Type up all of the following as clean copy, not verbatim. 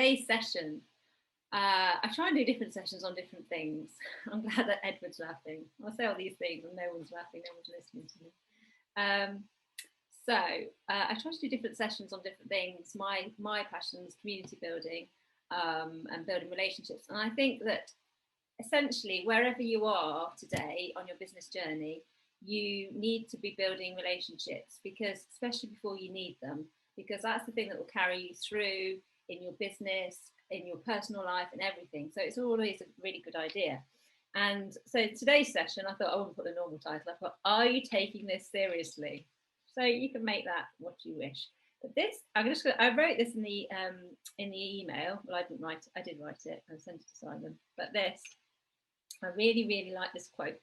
today's session, I try and do different sessions on different things. I'm glad that Edward's laughing. I'll say all these things and no one's laughing, no one's listening to me. So I try to do different sessions on different things. My passion is community building and building relationships. And I think that essentially wherever you are today on your business journey, you need to be building relationships, because especially before you need them, because that's the thing that will carry you through in your business, in your personal life and everything. So it's always a really good idea. And so today's session, I thought I wouldn't put the normal title. I thought, are you taking this seriously? So you can make that what you wish. But this, I wrote this in the email. Well, I didn't write it. I did write it. I sent it to Simon. But this, I really, really like this quote.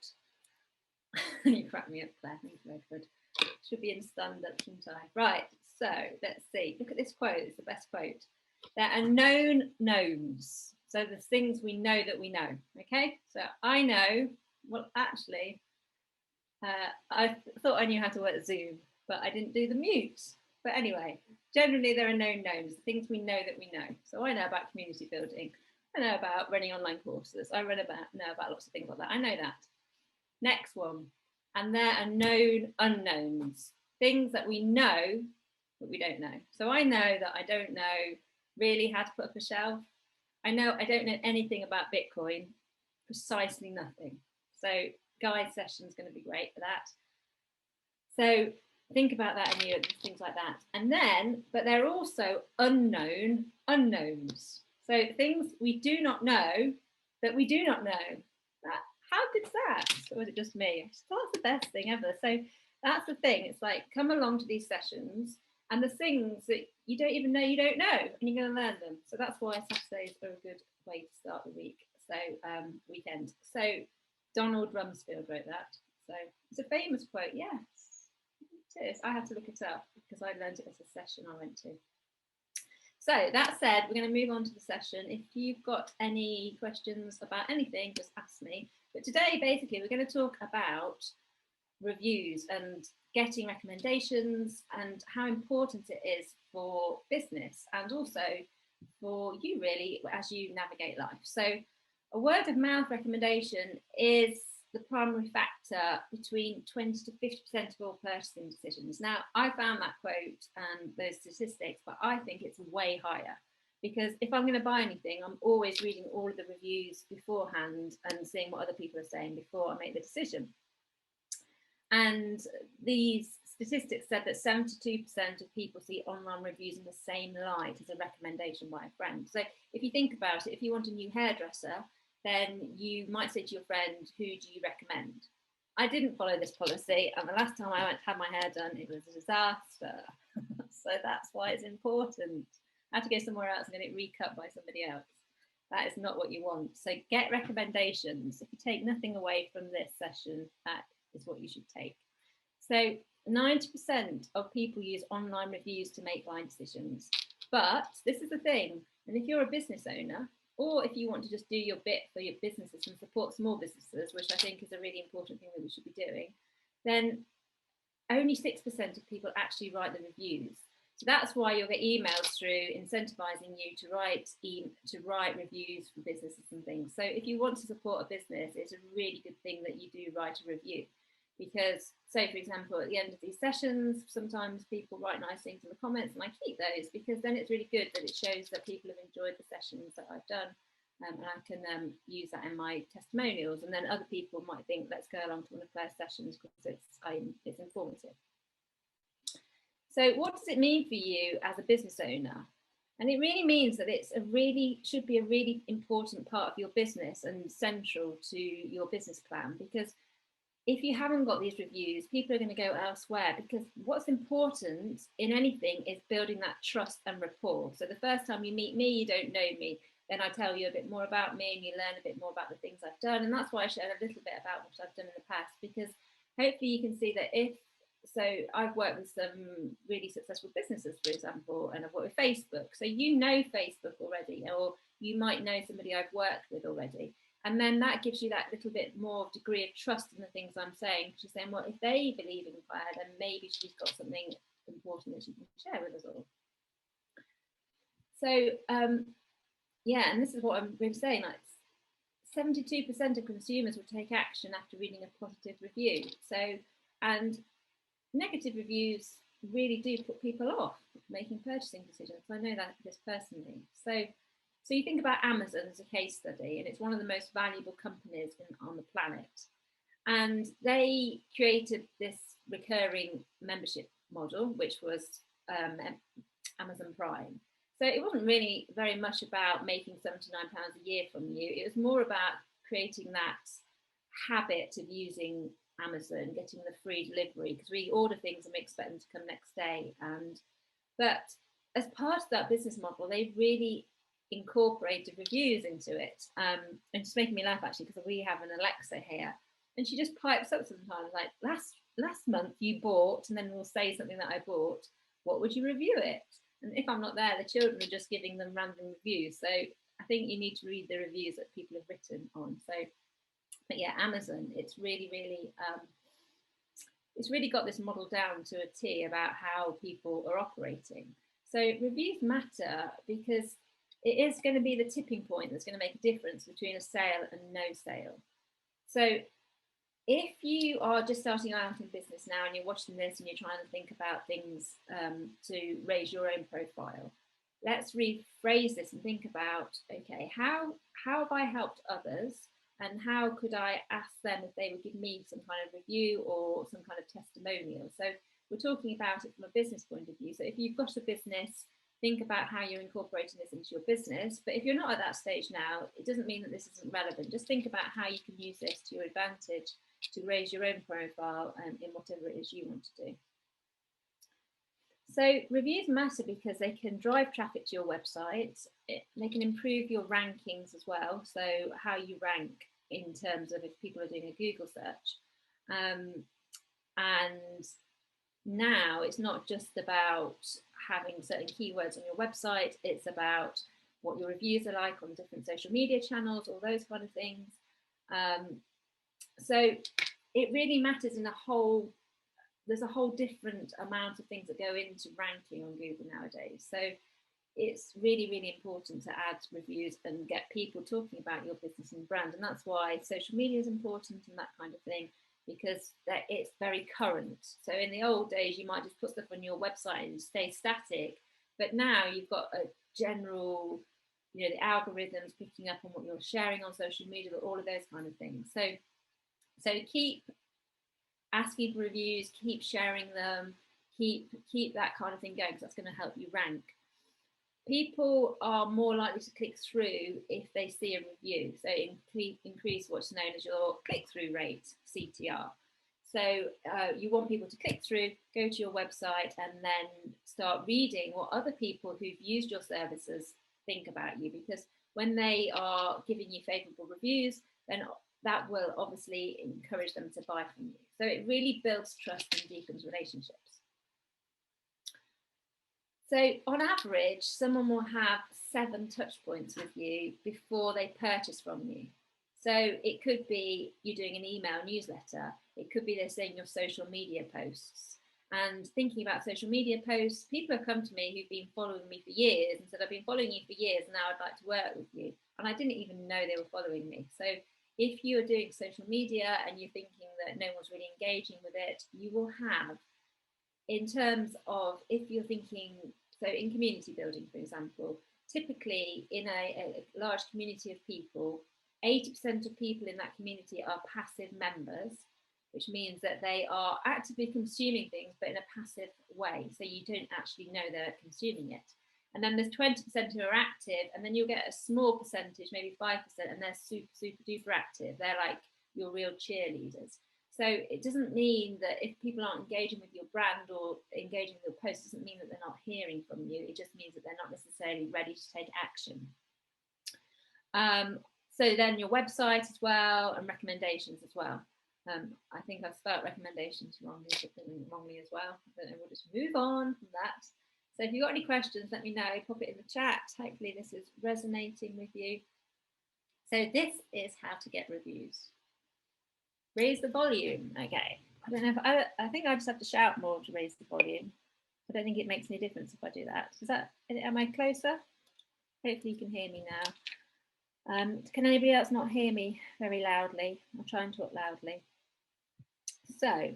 You cracked me up, Claire. Thank you, Edward. Should be in stand-up, shouldn't I? Right. So let's see. Look at this quote. It's the best quote. There are known knowns. So the things we know that we know. Okay. So I know. Well, actually, I thought I knew how to work Zoom, but I didn't do the mute. But anyway, generally there are known knowns, the things we know that we know. So I know about community building. I know about running online courses. I know about lots of things like that. I know that. Next one. And there are known unknowns, things that we know but we don't know. So I know that I don't know really how to put up a shelf. I know I don't know anything about Bitcoin, precisely nothing. So guide session is going to be great for that. So think about that and things like that. And then, but there are also unknown unknowns. So things we do not know that we do not know. How good's that? Or was it just me? That's the best thing ever. So that's the thing. It's like, come along to these sessions and the things that you don't even know you don't know, and you're going to learn them. So that's why Saturdays are a good way to start the week. So weekend. So Donald Rumsfeld wrote that. So it's a famous quote. Yes, it is. I have to look it up because I learned it as a session I went to. So that said, we're going to move on to the session. If you've got any questions about anything, just ask me. But today, basically, we're going to talk about reviews and getting recommendations and how important it is for business and also for you really as you navigate life. So a word of mouth recommendation is the primary factor between 20 to 50% of all purchasing decisions. Now, I found that quote and those statistics, but I think it's way higher, because if I'm going to buy anything, I'm always reading all of the reviews beforehand and seeing what other people are saying before I make the decision. And these statistics said that 72% of people see online reviews in the same light as a recommendation by a friend. So if you think about it, if you want a new hairdresser, then you might say to your friend, who do you recommend? I didn't follow this policy, and the last time I went to have my hair done, it was a disaster. So that's why it's important. I have to go somewhere else and get it recut by somebody else. That is not what you want. So get recommendations. If you take nothing away from this session, that is what you should take. So 90% of people use online reviews to make buying decisions. But this is the thing, and if you're a business owner, or if you want to just do your bit for your businesses and support small businesses, which I think is a really important thing that we should be doing, then only 6% of people actually write the reviews. So that's why you'll get emails through incentivizing you to write reviews for businesses and things. So if you want to support a business, it's a really good thing that you do write a review. Because, so for example, at the end of these sessions, sometimes people write nice things in the comments, and I keep those because then it's really good that it shows that people have enjoyed the sessions that I've done, and I can use that in my testimonials. And then other people might think, let's go along to one of Claire's sessions because it's informative. So what does it mean for you as a business owner? And it really means that should be a really important part of your business and central to your business plan, because if you haven't got these reviews, people are going to go elsewhere, because what's important in anything is building that trust and rapport. So the first time you meet me, you don't know me, then I tell you a bit more about me and you learn a bit more about the things I've done. And that's why I shared a little bit about what I've done in the past, because hopefully you can see that so I've worked with some really successful businesses, for example, and I've worked with Facebook. So you know Facebook already, or you might know somebody I've worked with already. And then that gives you that little bit more degree of trust in the things I'm saying. She's saying, well, if they believe in Claire, then maybe she's got something important that she can share with us all. So yeah, and this is what we were saying, like 72% of consumers will take action after reading a positive review. So, and negative reviews really do put people off making purchasing decisions. I know that this personally. So you think about Amazon as a case study, and it's one of the most valuable companies on the planet. And they created this recurring membership model, which was Amazon Prime. So it wasn't really very much about making £79 a year from you. It was more about creating that habit of using Amazon, getting the free delivery, because we order things and we expect them to come next day. But as part of that business model, they really incorporated reviews into it. And it's making me laugh actually, because we have an Alexa here, and she just pipes up sometimes like, last month you bought, and then we'll say something that I bought. What would you review it? And if I'm not there, the children are just giving them random reviews. So I think you need to read the reviews that people have written on. So, but yeah, Amazon, it's really got this model down to a T about how people are operating. So reviews matter because it is going to be the tipping point that's going to make a difference between a sale and no sale. So if you are just starting out in business now and you're watching this and you're trying to think about things to raise your own profile, let's rephrase this and think about, okay, how have I helped others, and how could I ask them if they would give me some kind of review or some kind of testimonial? So we're talking about it from a business point of view. So if you've got a business, think about how you're incorporating this into your business. But if you're not at that stage now, it doesn't mean that this isn't relevant. Just think about how you can use this to your advantage to raise your own profile in whatever it is you want to do. So reviews matter because they can drive traffic to your website. They can improve your rankings as well. So how you rank in terms of if people are doing a Google search. And now it's not just about having certain keywords on your website. It's about what your reviews are like on different social media channels, all those kind of things. So it really matters in a whole. There's a whole different amount of things that go into ranking on Google nowadays. So it's really important to add reviews and get people talking about your business and brand. And that's why social media is important and that kind of thing, because it's very current. So in the old days, you might just put stuff on your website and stay static. But now you've got a general, the algorithms picking up on what you're sharing on social media, all of those kind of things. So keep asking for reviews, keep sharing them, keep that kind of thing going, because that's going to help you rank. People are more likely to click through if they see a review. So increase what's known as your click-through rate, CTR. So you want people to click through, go to your website, and then start reading what other people who've used your services think about you. Because when they are giving you favourable reviews, then that will obviously encourage them to buy from you. So it really builds trust and deepens relationships. So on average, someone will have 7 touch points with you before they purchase from you. So it could be you doing an email newsletter. It could be they're seeing your social media posts. And thinking about social media posts, people have come to me who've been following me for years and said, I've been following you for years, and now I'd like to work with you. And I didn't even know they were following me. So if you are doing social media and you're thinking that no one's really engaging with it, you will have, in terms of if you're thinking, so in community building, for example, typically in a large community of people, 80% of people in that community are passive members, which means that they are actively consuming things, but in a passive way. So you don't actually know they're consuming it. And then there's 20% who are active, and then you'll get a small percentage, maybe 5%, and they're super duper active. They're like your real cheerleaders. So it doesn't mean that if people aren't engaging with your brand or engaging with your post, it doesn't mean that they're not hearing from you. It just means that they're not necessarily ready to take action. So then your website as well, and recommendations as well. I think I've spelled recommendations wrongly as well. I don't know, we'll just move on from that. So if you've got any questions, let me know, pop it in the chat. Hopefully this is resonating with you. So this is how to get reviews. Raise the volume. Okay. I don't know if I think I just have to shout more to raise the volume. I don't think it makes any difference if I do that. Am I closer? Hopefully you can hear me now. Can anybody else not hear me very loudly? I'll try and talk loudly. So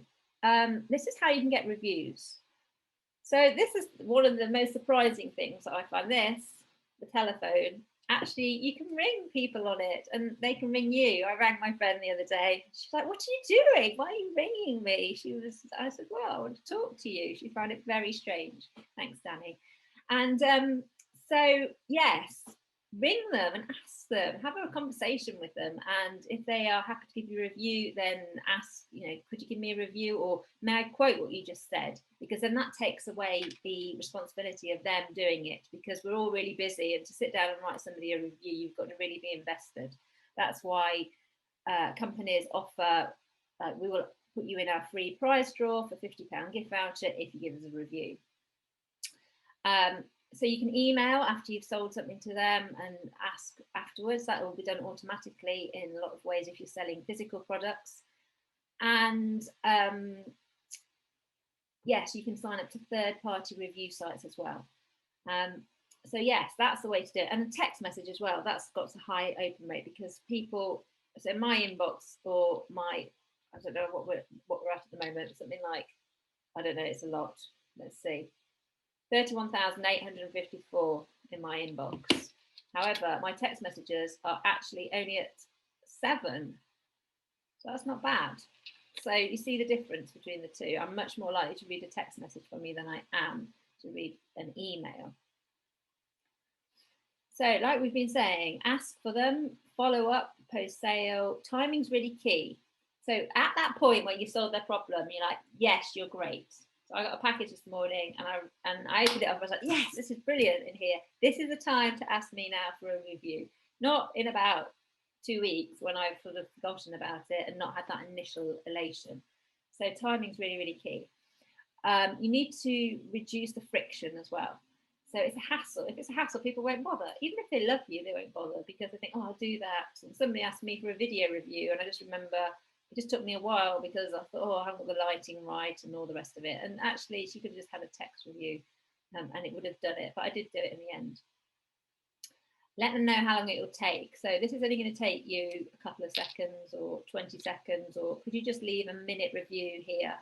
this is how you can get reviews. So this is one of the most surprising things that I find. The telephone, actually you can ring people on it and they can ring you. I rang my friend the other day. She's like, what are you doing? Why are you ringing me? I said, well, I want to talk to you. She found it very strange. Thanks, Danny. And so yes, ring them and ask them, have a conversation with them, and if they are happy to give you a review, then ask, could you give me a review, or may I quote what you just said, because then that takes away the responsibility of them doing it, because we're all really busy, and to sit down and write somebody a review, you've got to really be invested. That's why companies offer, we will put you in our free prize draw for £50 gift voucher if you give us a review. So you can email after you've sold something to them and ask afterwards. That will be done automatically in a lot of ways if you're selling physical products. And yes, you can sign up to third-party review sites as well. So yes, that's the way to do it. And text message as well, that's got a high open rate, because people, so my inbox, or I don't know what we're at the moment, something like, I don't know, it's a lot. Let's see. 31,854 in my inbox. However, my text messages are actually only at 7. So that's not bad. So you see the difference between the two. I'm much more likely to read a text message from you than I am to read an email. So like we've been saying, ask for them, follow up, post sale. Timing's really key. So at that point where you solve their problem, you're like, yes, you're great. So I got a package this morning and I opened it up. I was like, yes, this is brilliant in here. This is the time to ask me now for a review. Not in about 2 weeks when I've sort of forgotten about it and not had that initial elation. So timing's really, really key. You need to reduce the friction as well. So it's a hassle. If it's a hassle, people won't bother. Even if they love you, they won't bother, because they think, oh, I'll do that. And somebody asked me for a video review, and I just remember it just took me a while because I thought, oh, I haven't got the lighting right and all the rest of it. And actually, she could have just had a text review and it would have done it. But I did do it in the end. Let them know how long it will take. So this is only going to take you a couple of seconds or 20 seconds, or could you just leave a minute review here?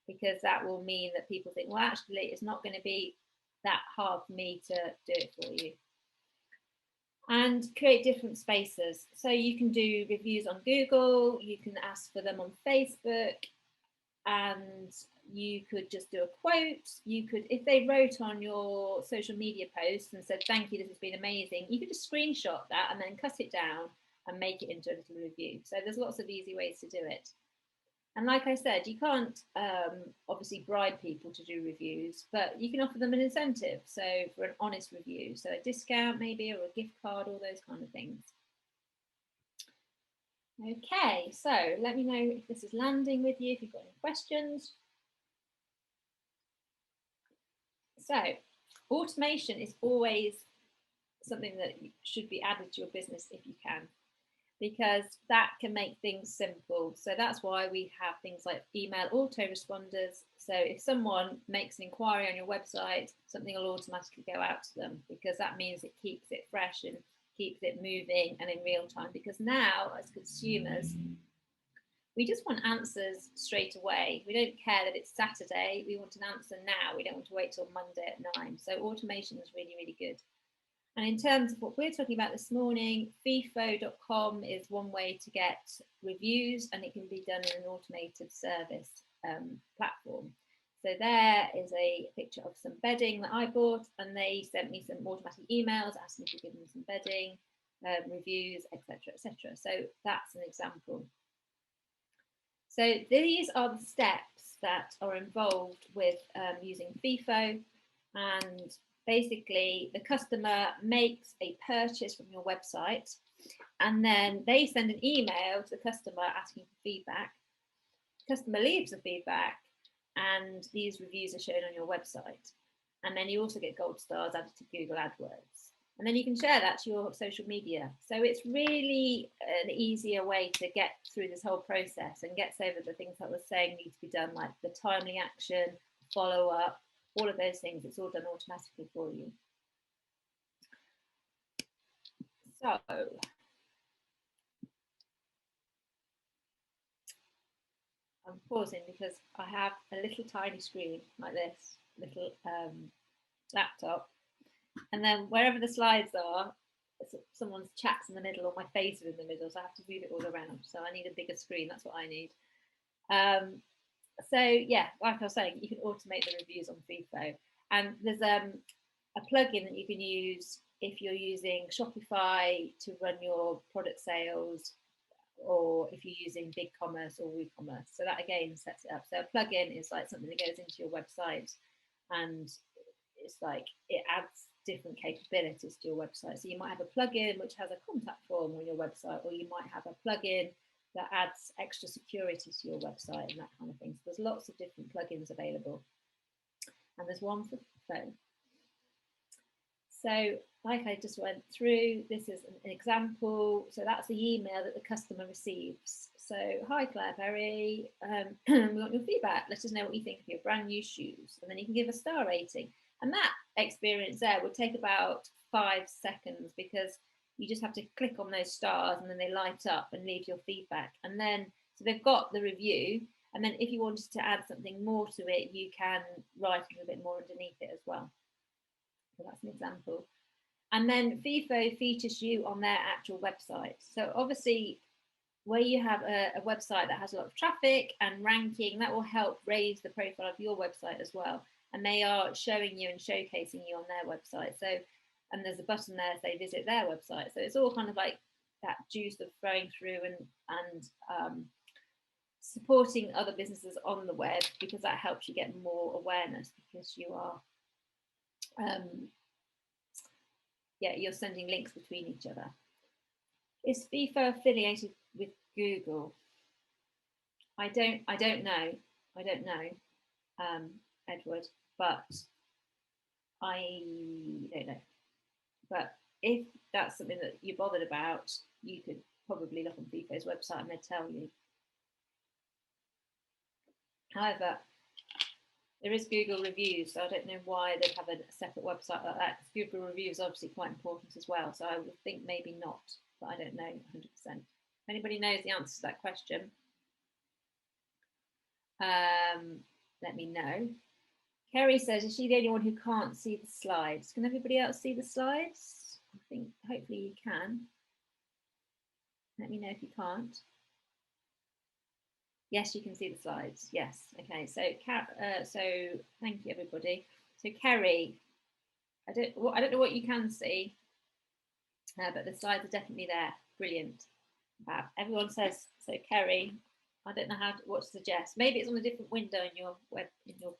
Because that will mean that people think, well, actually, it's not going to be that hard for me to do it for you. And create different spaces. So you can do reviews on Google, you can ask for them on Facebook, and you could just do a quote. You could, if they wrote on your social media post and said, thank you, this has been amazing, you could just screenshot that and then cut it down and make it into a little review. So there's lots of easy ways to do it. And like I said, you can't obviously bribe people to do reviews, but you can offer them an incentive. So for an honest review, so a discount maybe, or a gift card, all those kind of things. Okay, so let me know if this is landing with you, if you've got any questions. So automation is always something that should be added to your business if you can, because that can make things simple. So that's why we have things like email autoresponders. So if someone makes an inquiry on your website, something will automatically go out to them, because that means it keeps it fresh and keeps it moving and in real time. Because now, as consumers, we just want answers straight away. We don't care that it's Saturday. We want an answer now. We don't want to wait till Monday at 9. So automation is really, really good. And in terms of what we're talking about this morning, FIFO.com is one way to get reviews, and it can be done in an automated service platform. So there is a picture of some bedding that I bought, and they sent me some automatic emails asking me to give them some bedding reviews, etc., etc. So that's an example. So these are the steps that are involved with using FIFO, and basically the customer makes a purchase from your website, and then they send an email to the customer asking for feedback. The customer leaves the feedback, and these reviews are shown on your website. And then you also get gold stars added to Google AdWords. And then you can share that to your social media. So it's really an easier way to get through this whole process and gets over the things that I was saying need to be done, like the timely action, follow up, all of those things. It's all done automatically for you. I'm pausing because I have a little tiny screen like this, little laptop, and then wherever the slides are, someone's chat's in the middle or my face is in the middle, so I have to move it all around. So I need a bigger screen. That's what I need. So yeah, like I was saying, you can automate the reviews on FIFO, and there's a plugin that you can use if you're using Shopify to run your product sales, or if you're using BigCommerce or WooCommerce. So that again sets it up. So a plugin is like something that goes into your website, and it's like it adds different capabilities to your website. So you might have a plugin which has a contact form on your website, or you might have a plugin that adds extra security to your website and that kind of thing. So there's lots of different plugins available, and there's one for phone. So like I just went through, this is an example. So that's the email that the customer receives. So, hi Claire Perry, we want your feedback. Let us know what you think of your brand new shoes. And then you can give a star rating. And that experience there would take about 5 seconds, because you just have to click on those stars and then they light up and leave your feedback. And then, so they've got the review. And then if you wanted to add something more to it, you can write a little bit more underneath it as well. So that's an example. And then FIFO features you on their actual website. So obviously, where you have a website that has a lot of traffic and ranking, that will help raise the profile of your website as well. And they are showing you and showcasing you on their website. So, and there's a button there, say visit their website. So it's all kind of like that juice of throwing through and supporting other businesses on the web, because that helps you get more awareness, because you are you're sending links between each other. Is FIFO affiliated with Google? I don't know, Edward, but I don't know. But if that's something that you're bothered about, you could probably look on FIFO's website and they'd tell you. However, there is Google reviews, so I don't know why they'd have a separate website like that. Google reviews are obviously quite important as well, so I would think maybe not, but I don't know 100%. If anybody knows the answer to that question, let me know. Kerry says, is she the only one who can't see the slides? Can everybody else see the slides? I think hopefully you can. Let me know if you can't. Yes, you can see the slides. Yes. Okay. So, so thank you, everybody. So, Kerry, I don't know what you can see, but the slides are definitely there. Brilliant. Everyone says so. Kerry, I don't know what to suggest. Maybe it's on a different window in your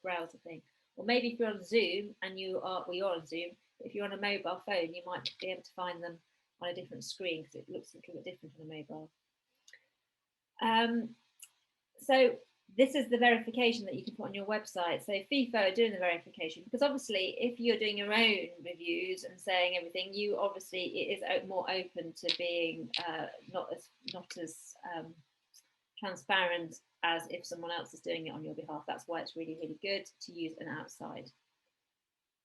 browser thing, or maybe if you're on Zoom and you're on Zoom. If you're on a mobile phone, you might be able to find them on a different screen, because it looks a little bit different on a mobile. So this is the verification that you can put on your website. So FIFO are doing the verification, because obviously if you're doing your own reviews and saying everything, you obviously, it is more open to being not as transparent as if someone else is doing it on your behalf. That's why it's really, really good to use an outside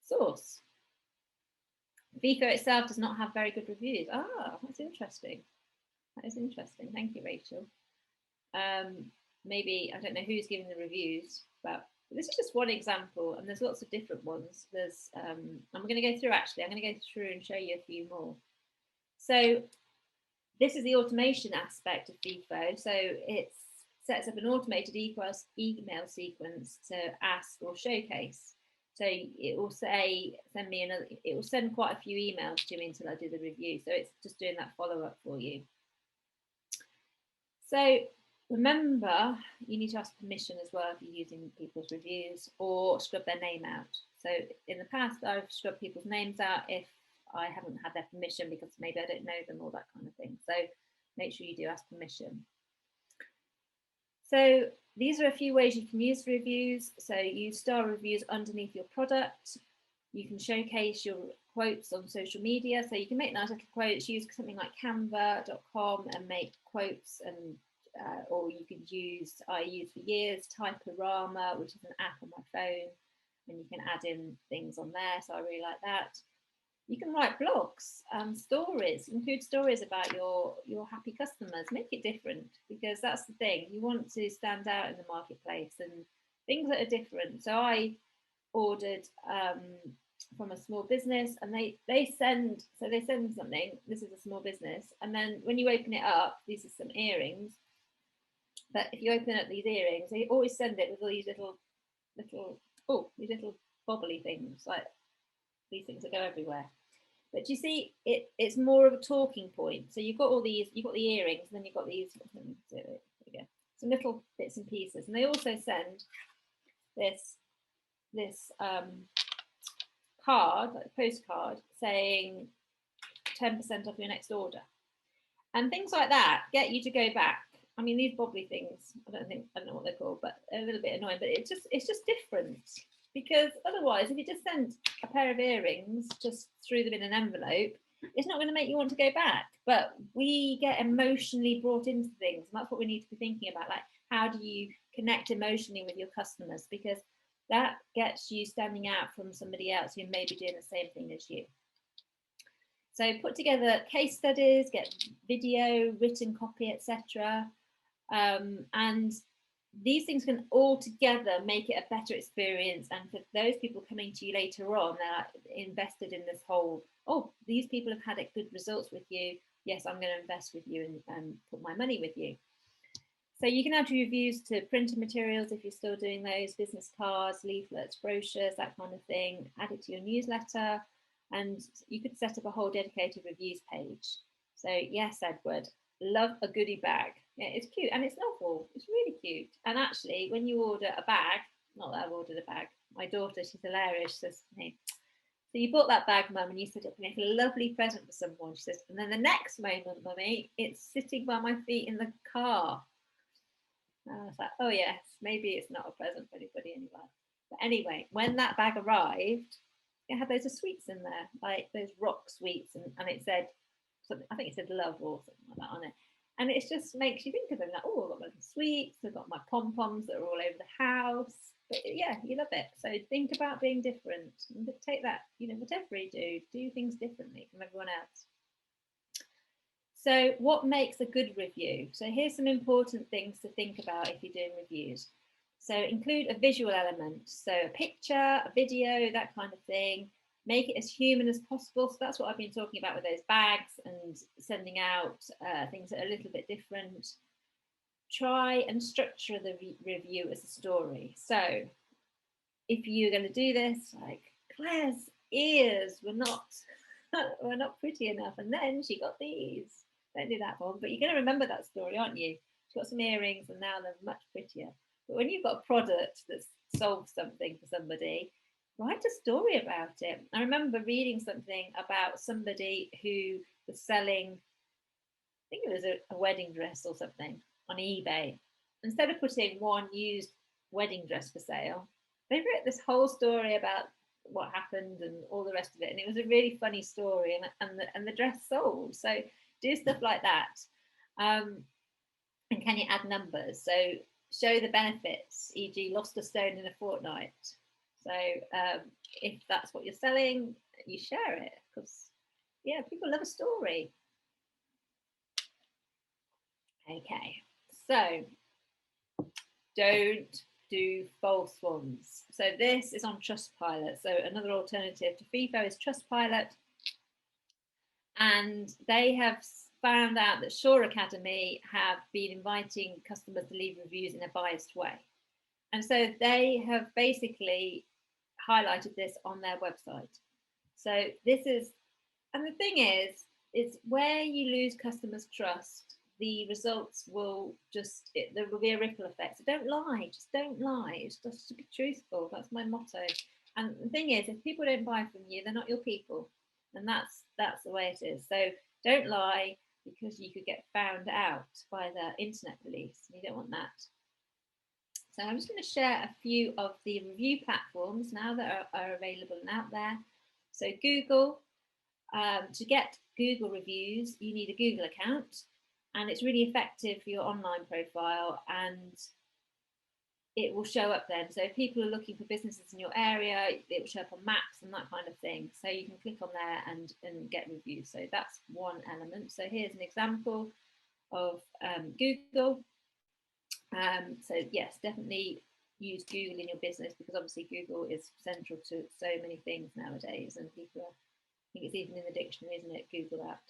source. FIFO itself does not have very good reviews. Ah, that's interesting. That is interesting. Thank you, Rachel. Maybe, I don't know who's giving the reviews, but this is just one example, and there's lots of different ones. There's I'm going to go through and show you a few more. So this is the automation aspect of FIFO. So it sets up an automated email sequence to ask or showcase. So it will say, it will send quite a few emails to me until I do the review. So it's just doing that follow-up for you. So remember, you need to ask permission as well if you're using people's reviews, or scrub their name out. So in the past, I've scrubbed people's names out if I haven't had their permission, because maybe I don't know them or that kind of thing. So make sure you do ask permission. So these are a few ways you can use reviews. So use star reviews underneath your product. You can showcase your quotes on social media. So you can make nice little quotes, use something like canva.com and make quotes, and or you could use, I used for years, Typorama, which is an app on my phone, and you can add in things on there. So I really like that. You can write blogs, stories, include stories about your happy customers. Make it different, because that's the thing. You want to stand out in the marketplace and things that are different. So I ordered from a small business, and they send something. This is a small business, and then when you open it up, these are some earrings. But if you open up these earrings, they always send it with all these little these little bobbly things, like these things that go everywhere. But you see, it's more of a talking point. So you've got all these, you've got the earrings, and then you've got these, there we go, some little bits and pieces. And they also send this card, like a postcard, saying 10% off your next order. And things like that get you to go back. I mean, these bobbly things, I don't know what they're called, but they're a little bit annoying, but it's just different. Because otherwise, if you just send a pair of earrings, just threw them in an envelope, it's not going to make you want to go back. But we get emotionally brought into things, and that's what we need to be thinking about. Like, how do you connect emotionally with your customers? Because that gets you standing out from somebody else who may be doing the same thing as you. So put together case studies, get video, written copy, etc. And these things can all together make it a better experience. And for those people coming to you later on, they're invested in this whole, oh, these people have had good results with you. Yes, I'm going to invest with you and put my money with you. So you can add reviews to printed materials if you're still doing those, business cards, leaflets, brochures, that kind of thing. Add it to your newsletter, and you could set up a whole dedicated reviews page. So yes, Edward, love a goodie bag. Yeah, it's cute and it's novel. It's really cute. And actually, when you order a bag, not that I've ordered a bag, my daughter, she's hilarious, she says to me, so you bought that bag, Mum, and you said it would make a lovely present for someone. She says, and then the next moment, Mummy, it's sitting by my feet in the car. And I was like, oh yes, maybe it's not a present for anybody anyway. But anyway, when that bag arrived, it had loads of sweets in there, like those rock sweets, and it said something, I think it said love or something like that on it. And it just makes you think of them, like, oh, I've got my little sweets, I've got my pom-poms that are all over the house. But yeah, you love it. So think about being different. Take that, whatever you do things differently from everyone else. So what makes a good review? So here's some important things to think about if you're doing reviews. So include a visual element. So a picture, a video, that kind of thing. Make it as human as possible. So that's what I've been talking about with those bags and sending out things that are a little bit different. Try and structure the review as a story. So if you're going to do this, like Claire's ears were not pretty enough, and then she got these. Don't do that one, but you're going to remember that story, aren't you? She got some earrings and now they're much prettier. But when you've got a product that solves something for somebody, write a story about it. I remember reading something about somebody who was selling, I think it was a wedding dress or something, on eBay. Instead of putting one used wedding dress for sale, they wrote this whole story about what happened and all the rest of it. And it was a really funny story, and the dress sold. So do stuff like that. And can you add numbers? So show the benefits, e.g. lost a stone in a fortnight. So if that's what you're selling, you share it, because yeah, people love a story. Okay, so don't do false ones. So this is on Trustpilot. So another alternative to FIFO is Trustpilot. And they have found out that Shore Academy have been inviting customers to leave reviews in a biased way. And so they have basically highlighted this on their website. So this is, and the thing is, it's where you lose customers' trust, the results will just, there will be a ripple effect. So don't lie, just don't lie. It's just to be truthful. That's my motto. And the thing is, if people don't buy from you, they're not your people. And that's the way it is. So don't lie, because you could get found out by the internet police. You don't want that. So I'm just going to share a few of the review platforms now that are available and out there. So Google, to get Google reviews, you need a Google account, and it's really effective for your online profile. And it will show up then. So if people are looking for businesses in your area, it will show up on maps and that kind of thing. So you can click on there and get reviews. So that's one element. So here's an example of Google. So yes, definitely use Google in your business, because obviously Google is central to so many things nowadays, and people are, I think it's even in the dictionary, isn't it? Google that.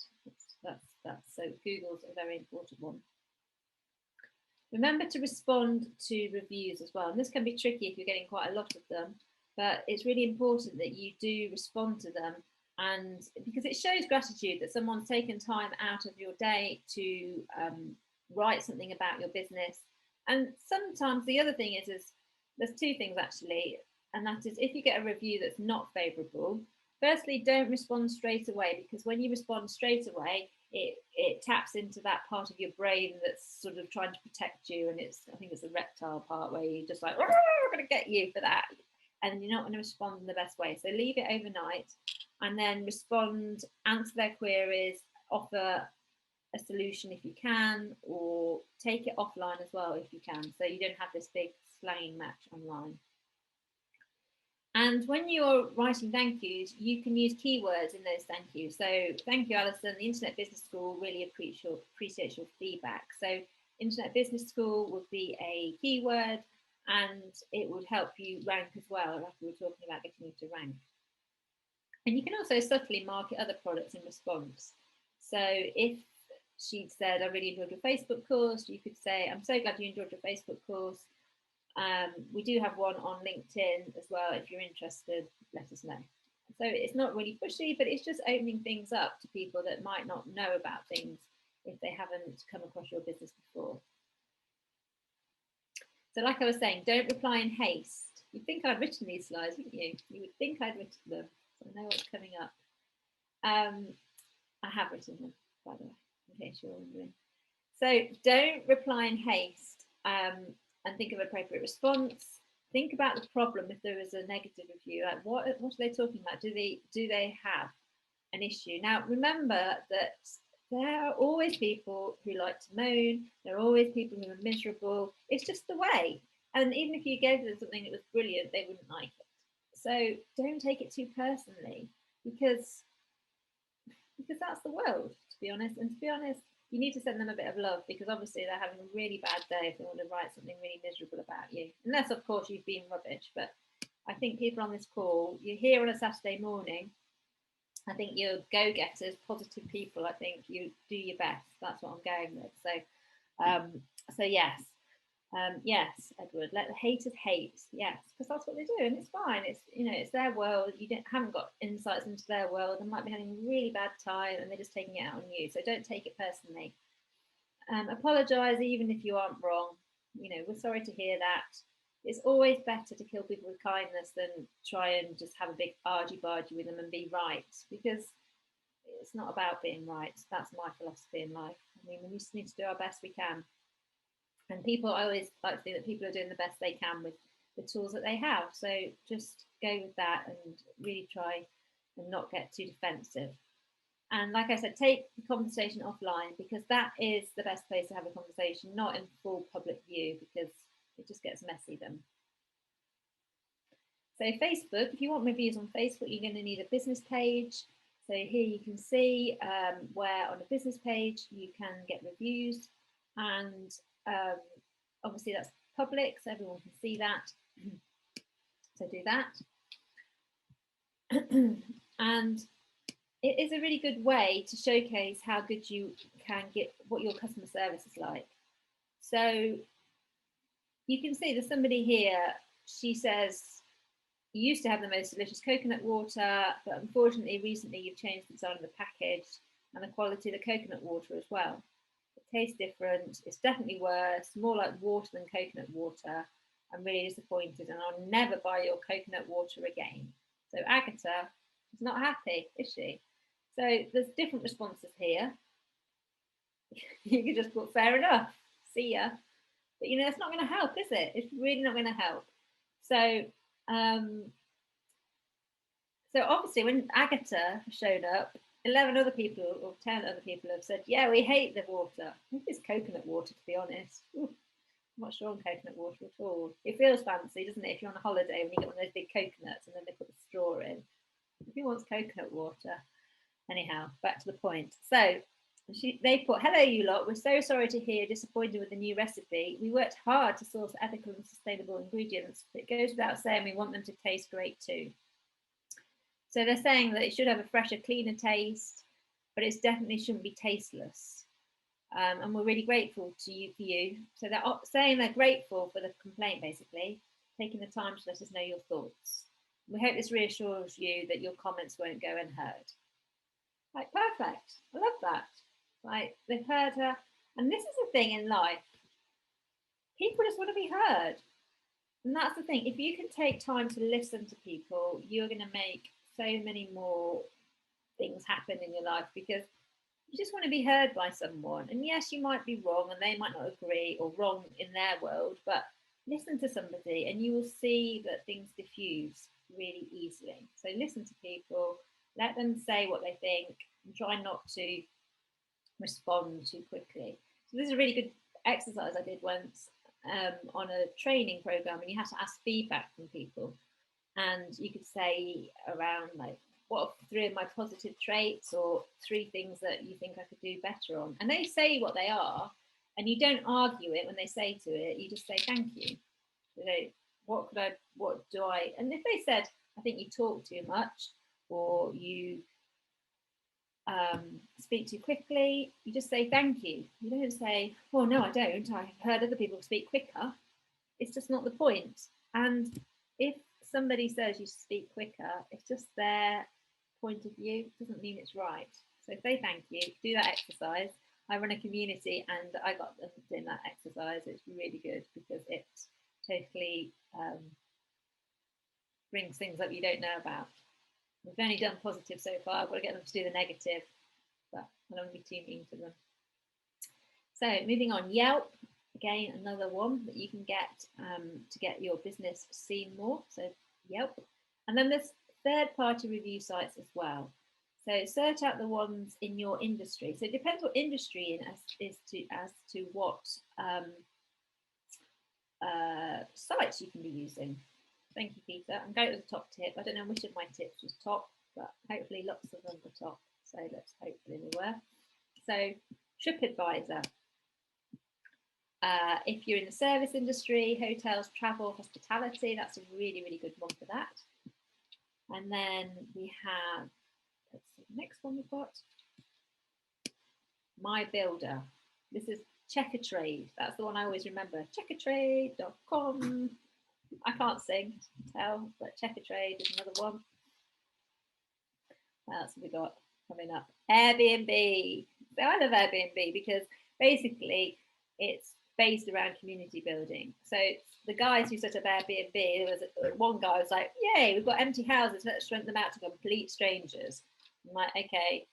That's so Google's a very important one. Remember to respond to reviews as well. And this can be tricky if you're getting quite a lot of them, but it's really important that you do respond to them, and because it shows gratitude that someone's taken time out of your day to write something about your business. And sometimes the other thing is there's two things actually, and that is, if you get a review that's not favourable, firstly, don't respond straight away, because when you respond straight away, it taps into that part of your brain that's sort of trying to protect you, and I think it's the reptile part where you're just like, we're going to get you for that, and you're not going to respond in the best way. So leave it overnight, and then respond, answer their queries, offer a solution if you can, or take it offline as well if you can, so you don't have this big slaying match online. And when you're writing thank yous, you can use keywords in those thank yous. So thank you, Alison. The Internet Business School really appreciates your feedback. So Internet Business School would be a keyword, and it would help you rank as well, like we were talking about getting you to rank. And you can also subtly market other products in response. So if she'd said, I really enjoyed your Facebook course, you could say, I'm so glad you enjoyed your Facebook course. We do have one on LinkedIn as well. If you're interested, let us know. So it's not really pushy, but it's just opening things up to people that might not know about things if they haven't come across your business before. So like I was saying, don't reply in haste. You'd think I'd written these slides, wouldn't you? You would think I'd written them, so I know what's coming up. I have written them, by the way, in case you're wondering. So don't reply in haste. And think of an appropriate response. Think about the problem if there is a negative review. Like what are they talking about? Do they have an issue? Now remember that there are always people who like to moan. There are always people who are miserable. It's just the way. And even if you gave them something that was brilliant, they wouldn't like it. So don't take it too personally, because that's the world, to be honest. And to be honest, you need to send them a bit of love, because obviously they're having a really bad day if they want to write something really miserable about you. Unless, of course, you've been rubbish. But I think people on this call, you're here on a Saturday morning. I think you're go-getters, positive people. I think you do your best. That's what I'm going with. So yes. Yes, Edward, let the haters hate. Yes, because that's what they do, and it's fine. It's, it's their world. You haven't got insights into their world. They might be having a really bad time, and they're just taking it out on you. So don't take it personally. Apologise even if you aren't wrong. We're sorry to hear that. It's always better to kill people with kindness than try and just have a big argy-bargy with them and be right, because it's not about being right. That's my philosophy in life. I mean, we just need to do our best we can. And I always like to think that people are doing the best they can with the tools that they have. So just go with that and really try and not get too defensive. And like I said, take the conversation offline, because that is the best place to have a conversation, not in full public view, because it just gets messy then. So Facebook, if you want reviews on Facebook, you're going to need a business page. So here you can see where on a business page you can get reviews, and obviously that's public, so everyone can see that. So do that. And it is a really good way to showcase how good you can get, what your customer service is like. So you can see there's somebody here, she says, you used to have the most delicious coconut water, but unfortunately recently you've changed the design of the package and the quality of the coconut water as well. It tastes different, it's definitely worse, more like water than coconut water. I'm really disappointed, and I'll never buy your coconut water again. So Agatha is not happy, is she? So there's different responses here. You could just put fair enough, see ya. But it's not going to help, is it? It's really not going to help. So so obviously when Agatha showed up, 11 other people or 10 other people have said, yeah, we hate the water. I think it's coconut water, to be honest. Ooh, not sure on coconut water at all. It feels fancy, doesn't it? If you're on a holiday when you get one of those big coconuts and then they put the straw in. Who wants coconut water? Anyhow, back to the point. So they put, hello you lot, we're so sorry to hear you're disappointed with the new recipe. We worked hard to source ethical and sustainable ingredients, but it goes without saying we want them to taste great too. So they're saying that it should have a fresher, cleaner taste, but it definitely shouldn't be tasteless. And we're really grateful to you for you. So they're saying they're grateful for the complaint, basically, taking the time to let us know your thoughts. We hope this reassures you that your comments won't go unheard. Like, perfect. I love that. Like, they've heard her. And this is the thing in life. People just want to be heard. And that's the thing. If you can take time to listen to people, you're going to make so many more things happen in your life, because you just want to be heard by someone. And yes, you might be wrong and they might not agree, or wrong in their world, but listen to somebody and you will see that things diffuse really easily. So listen to people, let them say what they think, and try not to respond too quickly. So this is a really good exercise I did once on a training program, and you have to ask feedback from people. And you could say around like, what are 3 of my positive traits, or 3 things that you think I could do better on? And they say what they are, and you don't argue it when they say to it, you just say thank you. You know, what do I, and if they said, I think you talk too much, or you speak too quickly, you just say thank you. You don't say, oh no, I don't, I've heard other people speak quicker. It's just not the point. And if somebody says you speak quicker, it's just their point of view, it doesn't mean it's right. So say thank you, do that exercise. I run a community and I got them doing that exercise. It's really good because it totally brings things up you don't know about. We've only done positive so far. I've got to get them to do the negative, but I don't want to be too mean to them. So moving on, Yelp, again, another one that you can get to get your business seen more. So Yelp. And then there's third-party review sites as well. So search out the ones in your industry. So it depends what industry as to what sites you can be using. Thank you, Peter. I'm going to the top tip. I don't know which of my tips was top, but hopefully lots of them were top. So let's hopefully they were. So TripAdvisor. If you're in the service industry, hotels, travel, hospitality, that's a really, really good one for that. And then we have, let's see, the next one we've got, My Builder. This is Checkatrade. That's the one I always remember. Checkatrade.com. I can't sing, tell, but Checkatrade is another one. What else have we got coming up? Airbnb. So I love Airbnb because basically it's based around community building. So the guys who set up Airbnb, there was one guy was like, yay, we've got empty houses, let's rent them out to complete strangers. I'm like, okay,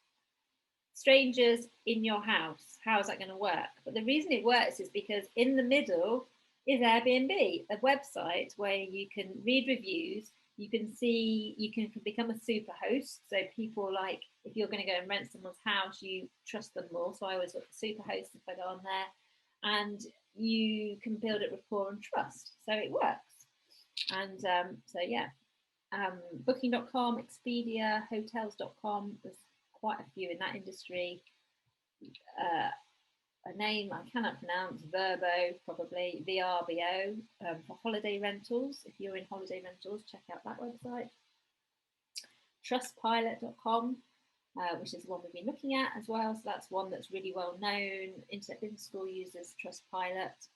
strangers in your house, how is that going to work? But the reason it works is because in the middle is Airbnb, a website where you can read reviews, you can see, you can become a super host. So people, like, if you're going to go and rent someone's house, you trust them more. So I always look for super hosts if I go on there. And you can build up rapport and trust. So it works. And so, yeah, booking.com, Expedia, hotels.com, there's quite a few in that industry. A name I cannot pronounce, Verbo, probably, VRBO, for holiday rentals. If you're in holiday rentals, check out that website. Trustpilot.com, which is the one we've been looking at as well. So that's one that's really well known. Internet Business School uses Trustpilot.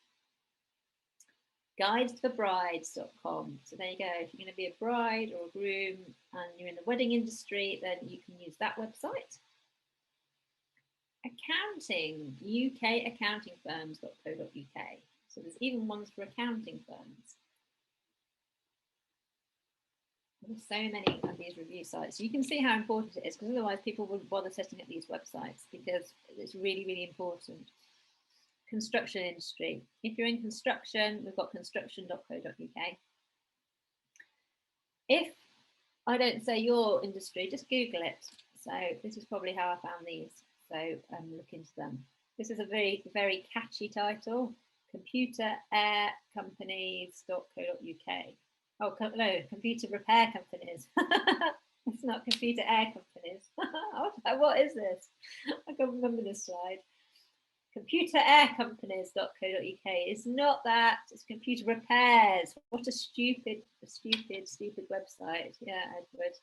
Guidesforbrides.com. So there you go. If you're going to be a bride or a groom and you're in the wedding industry, then you can use that website. Accounting, ukaccountingfirms.co.uk. So there's even ones for accounting firms. There's so many of these review sites. You can see how important it is, because otherwise people wouldn't bother setting up these websites, because it's really, really important. Construction industry. If you're in construction, we've got construction.co.uk. If I don't say your industry, just Google it. So this is probably how I found these. So look into them. This is a very, very catchy title, computeraircompanies.co.uk. Oh, no, computer repair companies. It's not computer air companies. What is this? I can't remember this slide. Computeraircompanies.co.uk. It's not that. It's computer repairs. What a stupid website. Yeah, Edward.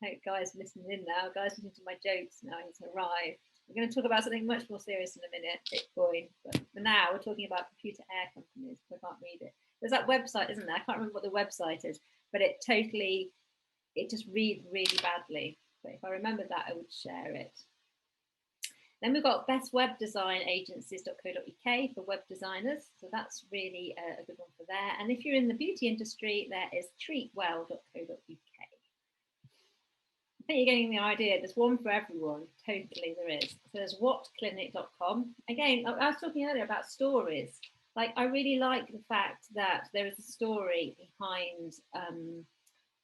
I hope guys listening in now. Guys listening to my jokes now. He's arrived. We're going to talk about something much more serious in a minute, Bitcoin. But for now, we're talking about computer air companies. I can't read it. There's that website, isn't there? I can't remember what the website is, but it just reads really badly. But if I remember that, I would share it. Then we've got bestwebdesignagencies.co.uk for web designers. So that's really a good one for there. And if you're in the beauty industry, there is treatwell.co.uk. I think you're getting the idea. There's one for everyone. Totally, there is. So there's whatclinic.com. Again, I was talking earlier about stories. Like, I really like the fact that there is a story behind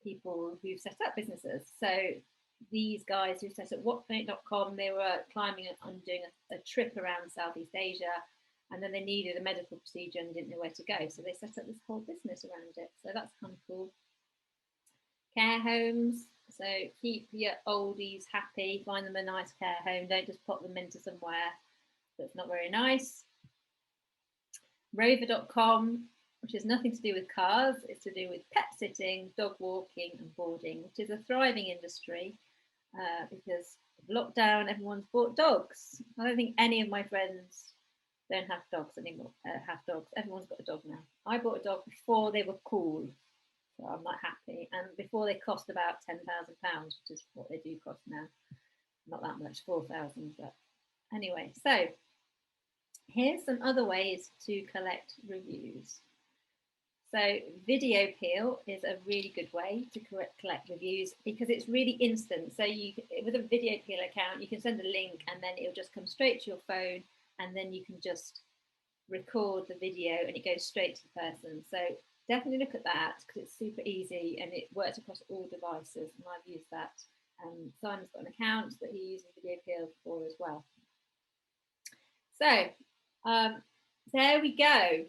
people who've set up businesses. So these guys who set up whatclinic.com, they were climbing and doing a trip around Southeast Asia, and then they needed a medical procedure and didn't know where to go. So they set up this whole business around it. So that's kind of cool. Care homes. So keep your oldies happy, find them a nice care home. Don't just pop them into somewhere that's not very nice. Rover.com, which has nothing to do with cars. It's to do with pet sitting, dog walking and boarding, which is a thriving industry because of lockdown, everyone's bought dogs. I don't think any of my friends don't have dogs anymore. Everyone's got a dog now. I bought a dog before they were cool. So I'm not happy. And before they cost about £10,000, which is what they do cost now. Not that much, 4,000. But anyway, so here's some other ways to collect reviews. So Video Peel is a really good way to collect reviews because it's really instant. So with a Video Peel account, you can send a link and then it'll just come straight to your phone, and then you can just record the video and it goes straight to the person. So definitely look at that because it's super easy and it works across all devices, and I've used that. Simon's got an account that he uses Video Peel for as well. So there we go.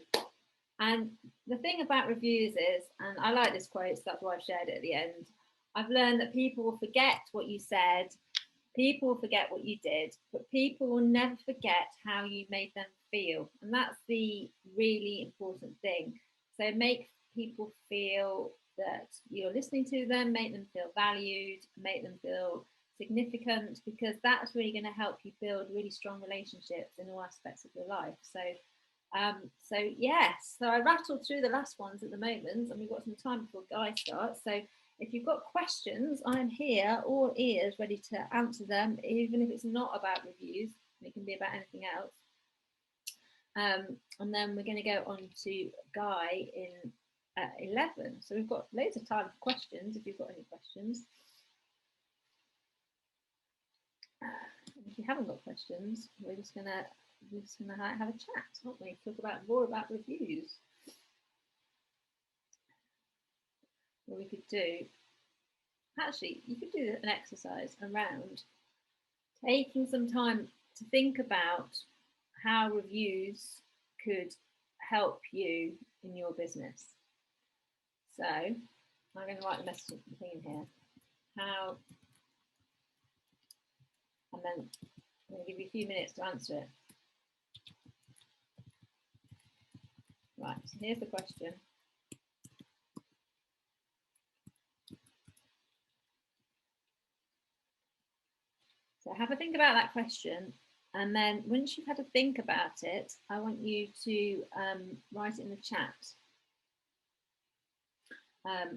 And the thing about reviews is, and I like this quote, so that's why I've shared it at the end. I've learned that people will forget what you said, people will forget what you did, but people will never forget how you made them feel. And that's the really important thing. So make people feel that you're listening to them, make them feel valued, make them feel significant, because that's really going to help you build really strong relationships in all aspects of your life. So yes, so I rattled through the last ones at the moment, and we've got some time before Guy starts. So if you've got questions, I'm here, all ears, ready to answer them, even if it's not about reviews. It can be about anything else. And then we're going to go on to Guy in 11. So we've got loads of time for questions, if you've got any questions. If you haven't got questions, we're just going to have a chat, aren't we? Talk more about reviews. What we could do, actually, you could do an exercise around taking some time to think about how reviews could help you in your business. So I'm going to write the message thing in here. How, and then I'm going to give you a few minutes to answer it. Right, so here's the question. So have a think about that question, and then once you've had a think about it, I want you to write it in the chat,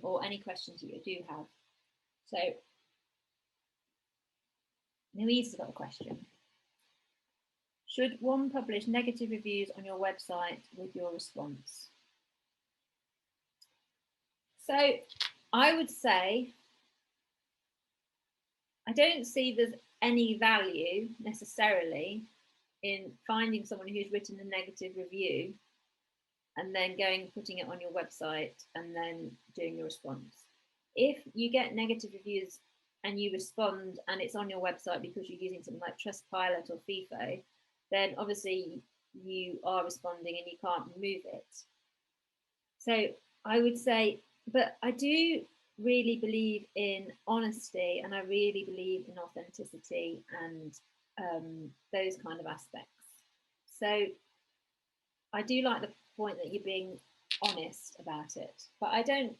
or any questions that you do have. So Louise has got a question. Should one publish negative reviews on your website with your response? So I would say, I don't see there's any value necessarily in finding someone who's written a negative review and then going and putting it on your website and then doing your response. If you get negative reviews and you respond and it's on your website because you're using something like Trustpilot or FIFO, then obviously you are responding and you can't remove it. So I would say, but I do really believe in honesty, and I really believe in authenticity and those kind of aspects. So I do like the point that you're being honest about it, but I don't.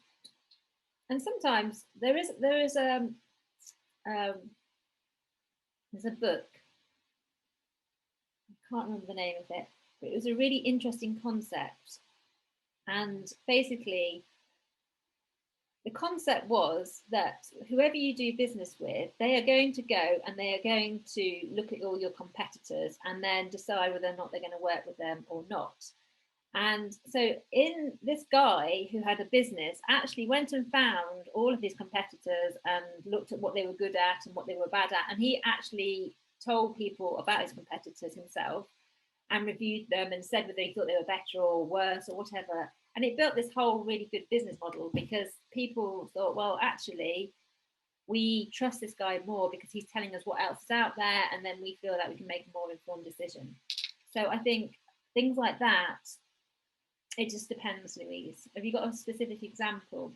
And sometimes there's a book. I can't remember the name of it, but it was a really interesting concept. And basically, the concept was that whoever you do business with, they are going to go and they are going to look at all your competitors and then decide whether or not they're going to work with them or not. And so in this guy who had a business actually went and found all of his competitors and looked at what they were good at and what they were bad at. And he actually told people about his competitors himself and reviewed them and said whether he thought they were better or worse or whatever. And it built this whole really good business model because people thought, well, actually, we trust this guy more because he's telling us what else is out there, and then we feel that we can make a more informed decision. So I think things like that, it just depends, Louise. Have you got a specific example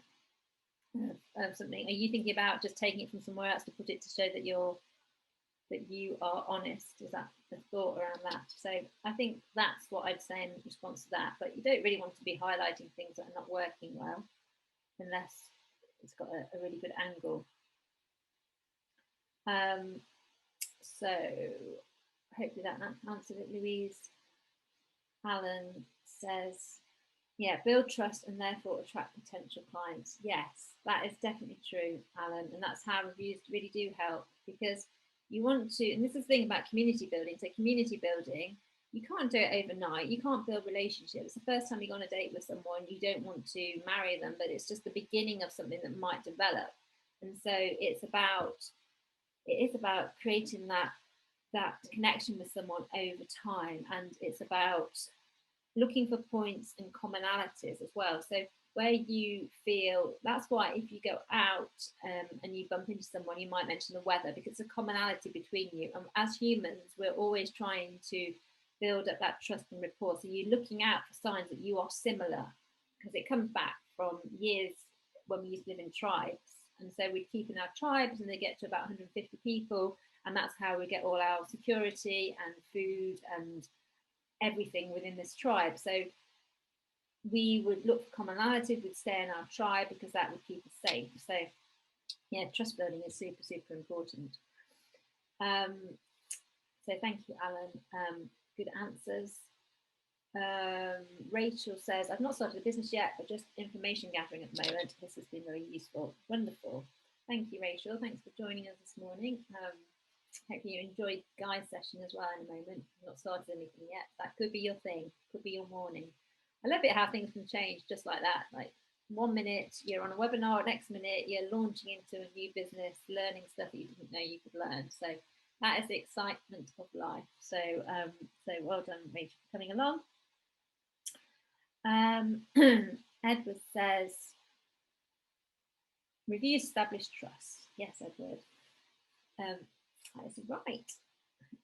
of something? Are you thinking about just taking it from somewhere else to put it to show that you are honest? Is that the thought around that? So I think that's what I'd say in response to that. But you don't really want to be highlighting things that are not working well unless it's got a really good angle. So hopefully that answered it, Louise. Alan says, yeah, build trust and therefore attract potential clients. Yes, that is definitely true, Alan. And that's how reviews really do help, because you want to, and this is the thing about community building. So community building, you can't do it overnight. You can't build relationships. The first time you go on a date with someone, you don't want to marry them, but it's just the beginning of something that might develop. And so it is about creating that connection with someone over time. And it's about looking for points and commonalities as well. So where you feel, that's why if you go out and you bump into someone, you might mention the weather, because it's a commonality between you. And as humans, we're always trying to build up that trust and rapport. So you're looking out for signs that you are similar, because it comes back from years when we used to live in tribes. And so we keep in our tribes and they get to about 150 people. And that's how we get all our security and food and everything within this tribe. So we would look for commonalities, we'd stay in our tribe because that would keep us safe. So yeah, trust building is super, super important. So thank you, Alan. Good answers. Rachel says, I've not started a business yet, but just information gathering at the moment. This has been very useful. Wonderful. Thank you, Rachel. Thanks for joining us this morning. Hope you enjoyed Guy's session as well in a moment. I've not started anything yet. That could be your thing, could be your morning. I love it how things can change just like that. Like 1 minute you're on a webinar, next minute you're launching into a new business, learning stuff that you didn't know you could learn. So that is the excitement of life. So so well done, Rachel, for coming along. Edward says, reviews establish trust. Yes, Edward. That is right.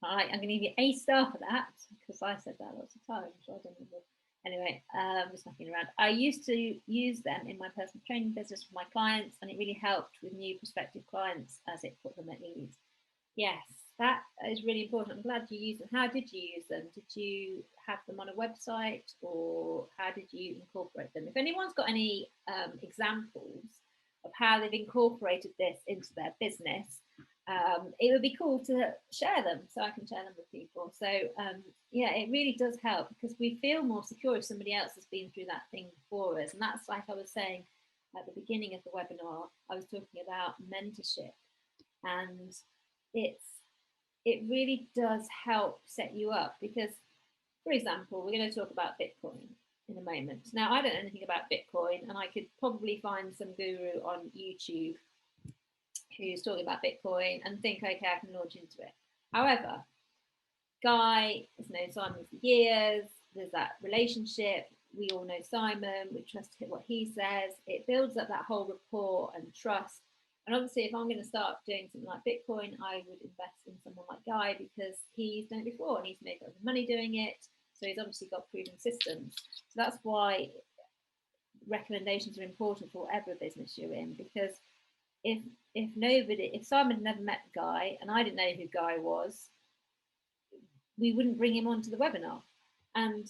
I'm going to give you a star for that, because I said that lots of times. So I don't know. Anyway, just knocking around. I used to use them in my personal training business with my clients, and it really helped with new prospective clients as it put them at ease. Yes, that is really important. I'm glad you used them. How did you use them? Did you have them on a website, or how did you incorporate them? If anyone's got any examples of how they've incorporated this into their business, it would be cool to share them so I can share them with people. So yeah, it really does help, because we feel more secure if somebody else has been through that thing before us. And that's, like I was saying at the beginning of the webinar, I was talking about mentorship, and it really does help set you up. Because, for example, we're going to talk about Bitcoin in a moment. Now, I don't know anything about Bitcoin, and I could probably find some guru on YouTube who's talking about Bitcoin and think, okay, I can launch into it. However, Guy has known Simon for years. There's that relationship. We all know Simon. We trust what he says. It builds up that whole rapport and trust. And obviously, if I'm going to start doing something like Bitcoin, I would invest in someone like Guy, because he's done it before and he's made lots of money doing it. So he's obviously got proven systems. So that's why recommendations are important for whatever business you're in, because if Simon had never met Guy and I didn't know who Guy was, we wouldn't bring him onto the webinar. And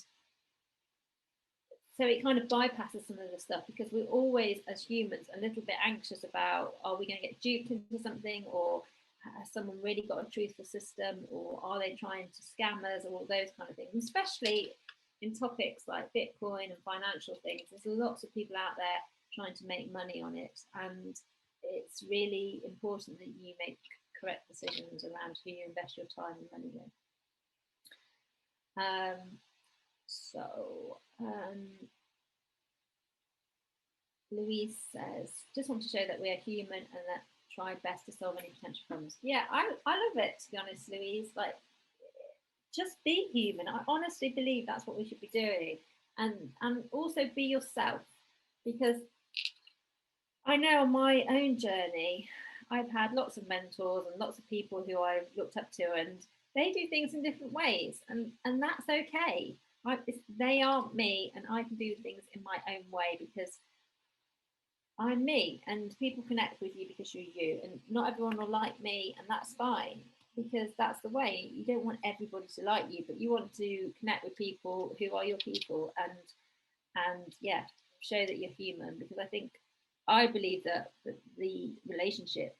so it kind of bypasses some of the stuff, because we're always, as humans, a little bit anxious about, are we going to get duped into something, or has someone really got a truthful system, or are they trying to scam us, or all those kind of things, especially in topics like Bitcoin and financial things. There's lots of people out there trying to make money on it, and it's really important that you make correct decisions around who you invest your time and money in. Louise says, just want to show that we are human and that try best to solve any potential problems. Yeah, I love it, to be honest, Louise. Like, just be human. I honestly believe that's what we should be doing. And also be yourself, because I know on my own journey, I've had lots of mentors and lots of people who I've looked up to, and they do things in different ways, and that's okay. They aren't me, and I can do things in my own way because I'm me, and people connect with you because you're you, and not everyone will like me, and that's fine, because that's the way. You don't want everybody to like you, but you want to connect with people who are your people, and yeah, show that you're human, because I believe that the relationship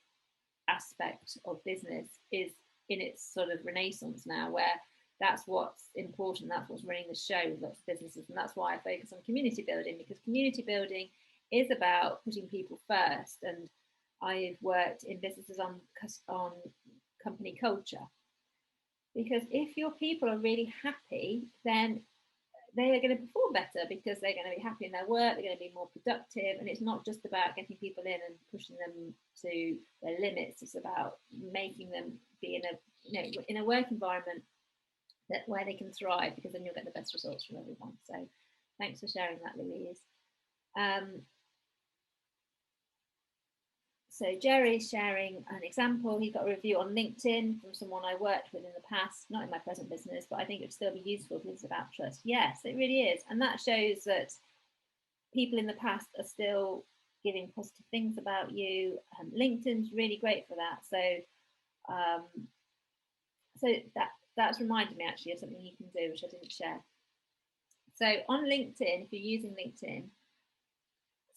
aspect of business is in its sort of renaissance now, where that's what's important, that's what's running the show with lots of businesses, and that's why I focus on community building, because community building is about putting people first. And I've worked in businesses on company culture, because if your people are really happy, then they are going to perform better, because they're going to be happy in their work, they're going to be more productive, and it's not just about getting people in and pushing them to their limits. It's about making them be in a work environment where they can thrive, because then you'll get the best results from everyone. So thanks for sharing that, Louise. So Jerry's sharing an example. He got a review on LinkedIn from someone I worked with in the past, not in my present business, but I think it'd still be useful because it's about trust. Yes, it really is. And that shows that people in the past are still giving positive things about you. And LinkedIn's really great for that. So that's reminded me actually of something you can do, which I didn't share. So on LinkedIn, if you're using LinkedIn,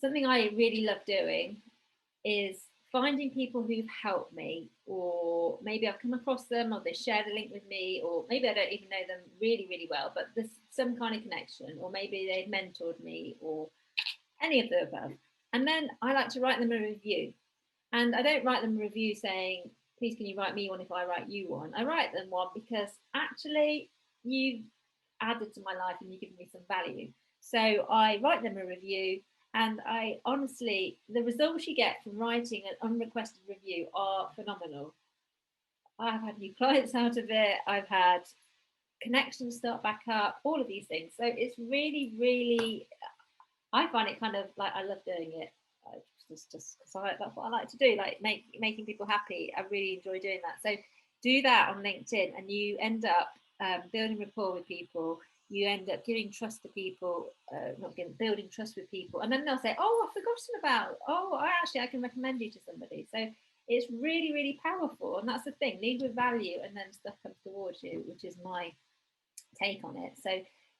something I really love doing is finding people who've helped me, or maybe I've come across them, or they shared a link with me, or maybe I don't even know them really, really well, but there's some kind of connection, or maybe they've mentored me, or any of the above. And then I like to write them a review. And I don't write them a review saying, please can you write me one if I write you one. I write them one because actually you've added to my life and you've given me some value. So I write them a review. And I honestly, the results you get from writing an unrequested review are phenomenal. I've had new clients out of it. I've had connections start back up, all of these things. So it's really, really, I find it kind of like, I love doing it. Just because that's what I like to do, like making people happy. I really enjoy doing that. So do that on LinkedIn, and you end up building rapport with people. You end up giving trust to people, building trust with people, and then they'll say, "Oh, I've forgotten about. Oh, I can recommend you to somebody." So it's really, really powerful, and that's the thing. Lead with value, and then stuff comes towards you, which is my take on it. So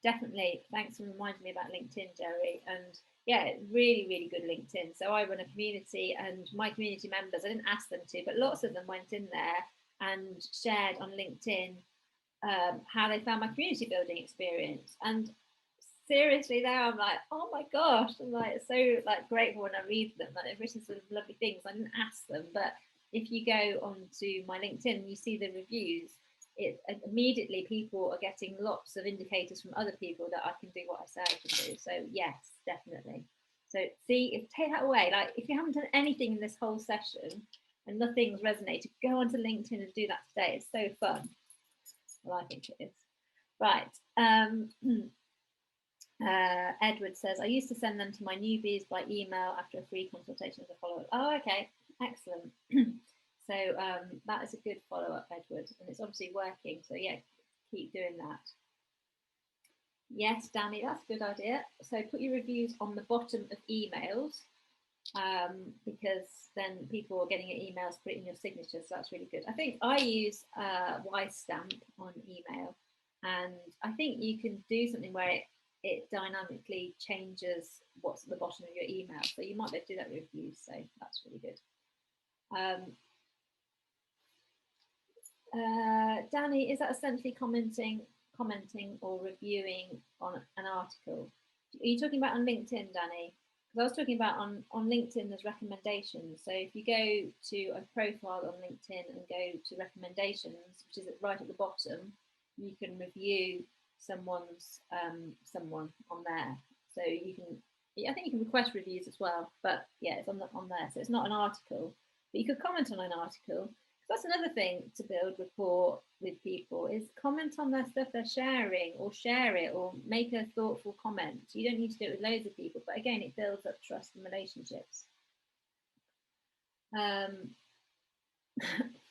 definitely, thanks for reminding me about LinkedIn, Jerry. And yeah, really, really good LinkedIn. So I run a community, and my community members, I didn't ask them to, but lots of them went in there and shared on LinkedIn how they found my community building experience. And seriously, there I'm like, oh my gosh, I'm like so like grateful when I read them. Like, they've written sort of lovely things. I didn't ask them, but if you go onto my LinkedIn and you see the reviews, it immediately people are getting lots of indicators from other people that I can do what I say I can do. So yes, definitely. So see, take that away. Like, if you haven't done anything in this whole session and nothing's resonated, go onto LinkedIn and do that today. It's so fun. Well, I think it is. Right. Edward says, I used to send them to my newbies by email after a free consultation as a follow-up. Oh, okay. Excellent. So that is a good follow-up, Edward, and it's obviously working. So yeah, keep doing that. Yes, Danny, that's a good idea. So put your reviews on the bottom of emails, because then people are getting your emails, put it in your signature. So that's really good. I think I use Wise Stamp on email, and I think you can do something where it dynamically changes what's at the bottom of your email. So you might be able to do that with reviews. So that's really good. Danny, is that essentially commenting or reviewing on an article? Are you talking about on LinkedIn, Danny? Because I was talking about on LinkedIn, there's recommendations. So if you go to a profile on LinkedIn and go to recommendations, which is right at the bottom, you can review someone's someone on there. So you can, I think you can request reviews as well. But yeah, it's on there. So it's not an article, but you could comment on an article. That's another thing to build rapport with people, is comment on their stuff they're sharing, or share it, or make a thoughtful comment. You don't need to do it with loads of people, but again, it builds up trust and relationships.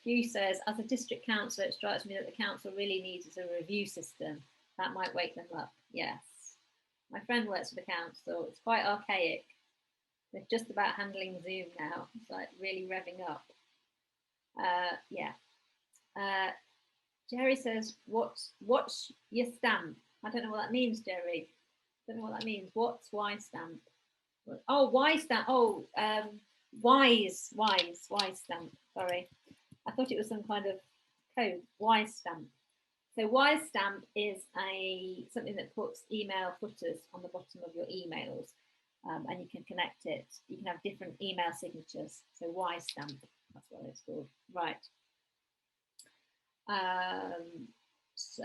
Hugh says, as a district councillor, it strikes me that the council really needs a review system. That might wake them up. Yes. My friend works for the council. It's quite archaic. They're just about handling Zoom now. It's like really revving up. Yeah. Jerry says, what's your stamp? I don't know what that means, Jerry. I don't know what that means. What's wise stamp? Oh, wise stamp. Oh, wise stamp. Sorry. I thought it was some kind of code. Wise stamp. So wise stamp is something that puts email footers on the bottom of your emails, and you can connect it. You can have different email signatures. So wise stamp. That's what it's called. Right. So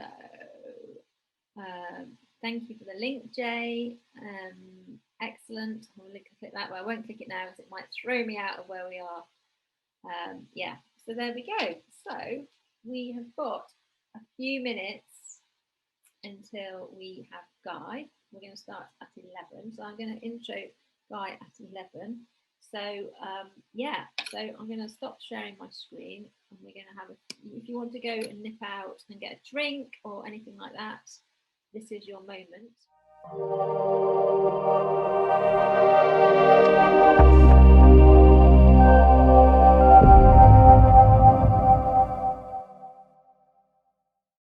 thank you for the link, Jay. Excellent. I'll click that, but I won't click it now because it might throw me out of where we are. Yeah, so there we go. So we have got a few minutes until we have Guy. We're going to start at 11. So I'm going to intro Guy at 11. So yeah, so I'm going to stop sharing my screen, and we're going to have if you want to go and nip out and get a drink or anything like that, this is your moment.